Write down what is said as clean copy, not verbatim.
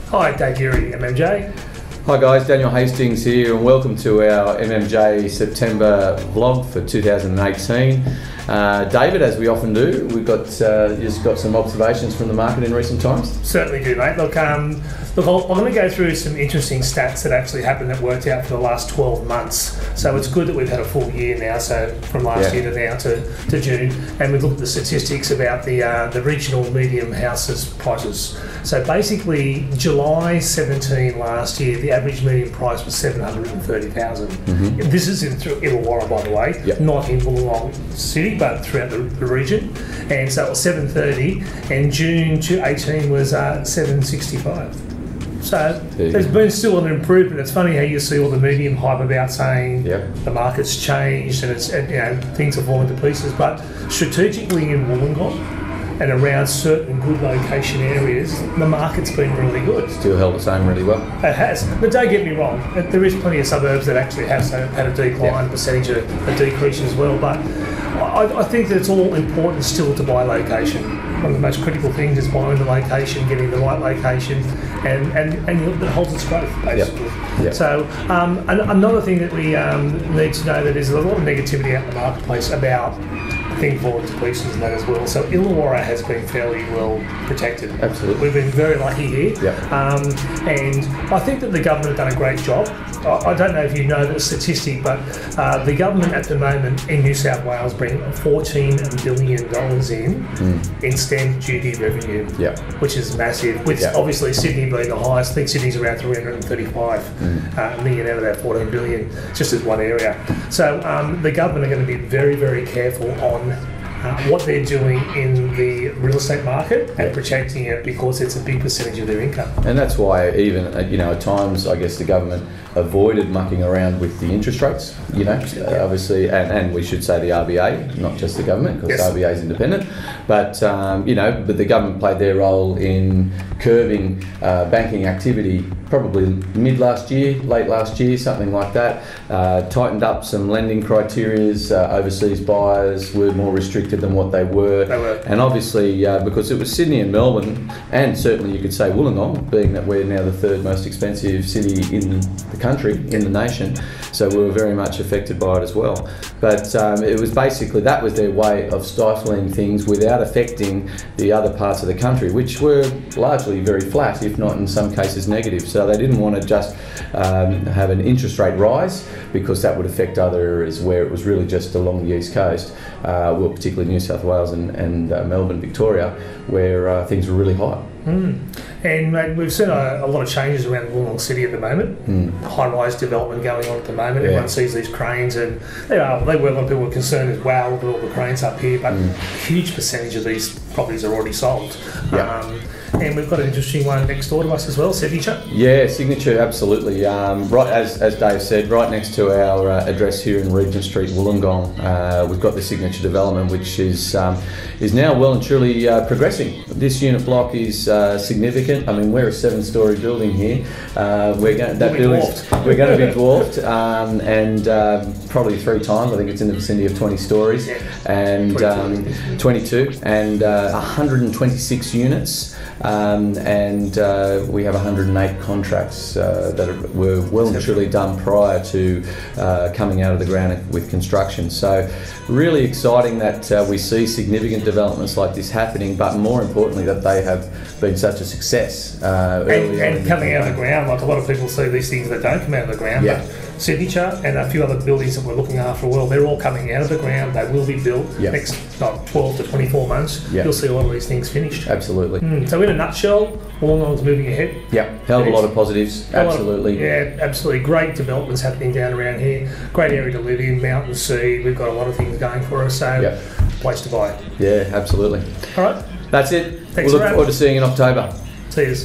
Hi, Dave Geary, MMJ. Hi guys, Daniel Hastings here and welcome to our MMJ September vlog for 2018. David, as we often do, we've got just got some observations from the market in recent times. Certainly do, mate. Look, I'm going to go through some interesting stats that actually happened that worked out for the last 12 months. So it's good that we've had a full year now, so from last year to now to June, and we've looked at the statistics about the regional medium houses prices. So basically, July 17 last year, the average median price was 730,000. Mm-hmm. This is in Illawarra, by the way, not in Wollongong City, but throughout the region. And so it was 730, and June 2018 was 765. So there's been still an improvement. It's funny how you see all the medium hype about saying the market's changed and it's things are falling to pieces. But strategically in Wollongong and around certain good location areas, the market's been really good. Still held the same really well. It has, but don't get me wrong. There is plenty of suburbs that actually have had a decline, percentage a decrease as well. But I think that it's all important still to buy location. One of the most critical things is buying the location, getting the right location, and that holds its growth, basically. So another thing that we need to know that there's a lot of negativity out in the marketplace about things falling to pieces and that as well. So Illawarra has been fairly well protected. Absolutely. We've been very lucky here. And I think that the government have done a great job. I don't know if you know the statistic, but the government at the moment in New South Wales bring $14 billion in stamp duty revenue, which is massive, with obviously Sydney being the highest. I think Sydney's around 335 million out of that 14 billion, just as one area. So the government are going to be very, very careful on what they're doing in the real estate market and protecting it, because it's a big percentage of their income. And that's why even at times I guess the government avoided mucking around with the interest rates, obviously, and we should say the RBA, not just the government, because the RBA is independent, but but the government played their role in curbing banking activity probably mid last year, late last year, something like that. Tightened up some lending criterias. Overseas buyers were more restricted than what they were. And obviously because it was Sydney and Melbourne, and certainly you could say Wollongong, being that we're now the third most expensive city in the country, in the nation, so we were very much affected by it as well. But it was basically, that was their way of stifling things without affecting the other parts of the country, which were largely very flat, if not in some cases negative. So they didn't want to just have an interest rate rise, because that would affect other areas where it was really just along the east coast, well, particularly New South Wales and Melbourne, Victoria, where things were really high. And we've seen a lot of changes around Wollongong City at the moment. High-rise development going on at the moment. Everyone sees these cranes, and a lot of people are concerned as well with all the cranes up here, but a huge percentage of these properties are already sold. And we've got an interesting one next door to us as well, Signature. Yeah, Signature, absolutely. Right, as Dave said, right next to our address here in Regent Street, Wollongong, we've got the Signature development, which is now well and truly progressing. This unit block is significant. I mean, we're a 7-storey building here. We're going to be dwarfed, and probably 3 times. I think it's in the vicinity of 20 stories, and 22, and 126 units. And we have 108 contracts that were well and truly done prior to coming out of the ground with construction. So really exciting that we see significant developments like this happening, but more importantly that they have been such a success. And coming out of the ground, like a lot of people see these things that don't come out of the ground, but Signature and a few other buildings that we're looking after, well, they're all coming out of the ground. They will be built next 12 to 24 months. You'll see a lot of these things finished. Absolutely. So in a nutshell, Wollongong's moving ahead. Hell of a lot of positives. Absolutely. Absolutely. Great developments happening down around here. Great area to live in, mountain, sea. We've got a lot of things going for us, so place to buy. Yeah, absolutely. All right. That's it. Thanks, we'll look forward to seeing you in October. See you.